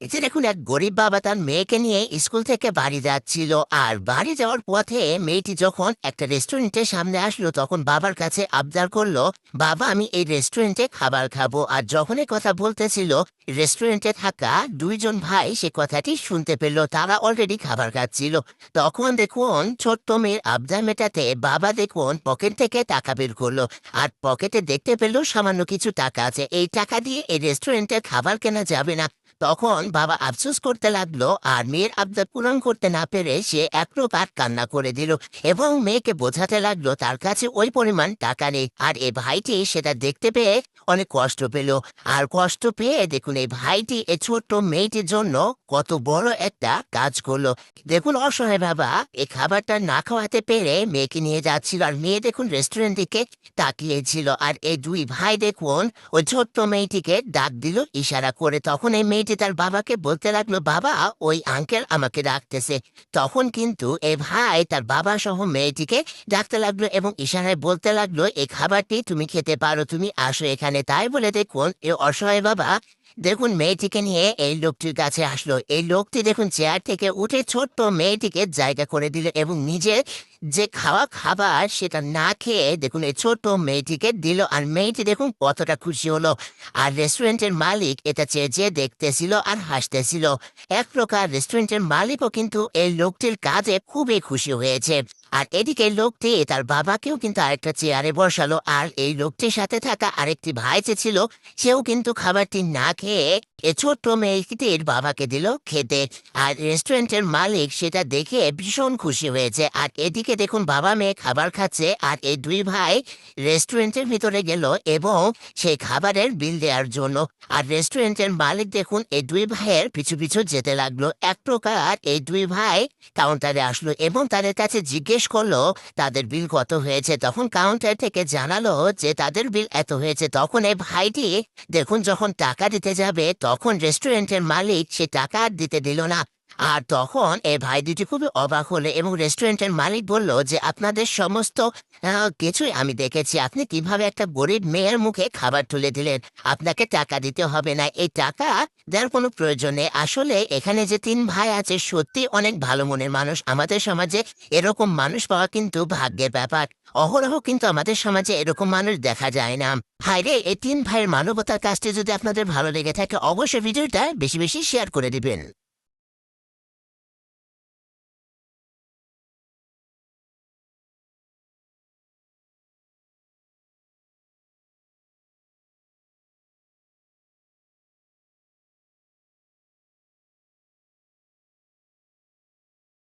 এই যে দেখুন, এক গরিব বাবা তার মেয়েকে নিয়ে স্কুল থেকে বাড়ি যাচ্ছিল। আর বাড়ি যাওয়ার পথে মেয়েটি যখন একটা রেস্টুরেন্টের সামনে আসলো, তখন বাবার কাছে আবদার করলো, বাবা আমি এই রেস্টুরেন্টে খাবার খাবো। আর যখন এই কথা বলতেছিল, রেস্টুরেন্টে থাকা দুইজন ভাই সে কথাটি শুনতে পেল, তারা অলরেডি খাবার খাচ্ছিল। তখন দেখুন, ছোট্ট মেয়ের আবদার মেটাতে বাবা দেখুন পকেট থেকে টাকা বের করলো। আর পকেটে দেখতে পেলো সামান্য কিছু টাকা আছে, এই টাকা দিয়ে এই রেস্টুরেন্টে খাবার কেনা যাবে না। তখন বাবা আফসোস করতে লাগলো, আর মেয়ের আবদার পূরণ করতে না পেরে সে এক প্রকার কান্না করে দিল এবং মেয়েকে বোঝাতে লাগলো তার কাছে ওই পরিমাণ টাকা নেই। আর এই ভাইটি সেটা দেখতে পেয়ে অনেক কষ্ট পেল। আর কষ্ট পেয়ে দেখুন এই ভাইটি এই ছোট্ট মেয়েটির জন্য কত বড় একটা কাজ করলো। দেখুন, অসহায় বাবা এই খাবারটা না খাওয়াতে পেরে মেয়েকে নিয়ে যাচ্ছিল, আর মেয়ে দেখুন রেস্টুরেন্ট দিকে তাকিয়েছিল। আর এই দুই ভাই দেখুন ওই ছোট্ট মেয়েটিকে ডাক দিল ইশারা করে। তখন এই মেয়েটি তার বাবাকে বলতে লাগলো, বাবা ওই আঙ্কেল আমাকে ডাকতেছে। তখন কিন্তু এই ভাই তার বাবা সহ মেয়েটিকে ডাকতে লাগলো এবং ইশারায় বলতে লাগলো, এই খাবারটি তুমি খেতে পারো, তুমি আসো এখানে। তাই বলে দেখুন এই অসহায় বাবা দেখুন মেয়েটিকে নিয়ে এই লোকটির কাছে আসলো। এই লোকটি দেখুন চেয়ার থেকে উঠে ছোট্ট মেয়েটিকে জায়গা করে দিল এবং নিজে যে খাওয়া খাবার সেটা না খেয়ে দেখুন এই ছোট্ট মেয়েটিকে দিল। আর মেয়েটি দেখুন কতটা খুশি হলো। আর রেস্টুরেন্টের মালিক এটা চেয়ে চেয়ে দেখতেছিল আর হাসতেছিল। এক প্রকার রেস্টুরেন্টের মালিকও কিন্তু এই লোকটির কাজে খুবই খুশি হয়েছে। আর এদিকে লোকটি তার বাবাকেও কিন্তু আরেকটা চেয়ারে বসালো। আর এই লোকটির সাথে থাকা আরেকটি ভাই যে ছিল, সেও কিন্তু খাবারটি না খেয়ে এ ছোট্ট মেয়েটির বাবাকে দিল খেতে। আর রেস্টুরেন্টের মালিক সেটা দেখে ভীষণ খুশি হয়েছে। আর এদিকে দেখুন বাবা মেয়ে খাবার খাচ্ছে, আর এই দুই ভাই রেস্টুরেন্টের ভিতরে গেল এবং সেই খাবারের বিল দেওয়ার জন্য। আর রেস্টুরেন্টের মালিক দেখুন এই দুই ভাইয়ের পিছু পিছু যেতে লাগলো। এক প্রকার এই দুই ভাই কাউন্টারে আসলো এবং তাদের কাছে জিজ্ঞেস করলো তাদের বিল কত হয়েছে। তখন কাউন্টার থেকে জানালো যে তাদের বিল এত হয়েছে। তখন এই ভাইটি দেখুন যখন টাকা দিতে যাবে, তখন রেস্টুরেন্টের মালিক সে টাকা আর দিতে দিল না। আর তখন এই ভাই দুটি খুবই অবাক হলো এবং রেস্টুরেন্টের মালিক বলল যে আপনাদের সমস্ত কিছুই আমি দেখেছি, আপনি কিভাবে একটা গরিব মেয়ের মুখে খাবার তুলে দিলেন। আপনাকে টাকা দিতে হবে না, এই টাকা দেওয়ার কোনো প্রয়োজন নেই। আসলে এখানে যে তিন ভাই আছে সত্যি অনেক ভালো মনের মানুষ। আমাদের সমাজে এরকম মানুষ পাওয়া কিন্তু ভাগ্যের ব্যাপার। অহরহ কিন্তু আমাদের সমাজে এরকম মানুষ দেখা যায় না। হায়রে, এই তিন ভাইয়ের মানবতার কাজটি যদি আপনাদের ভালো লেগে থাকে, অবশ্যই ভিডিওটা বেশি বেশি শেয়ার করে দিবেন।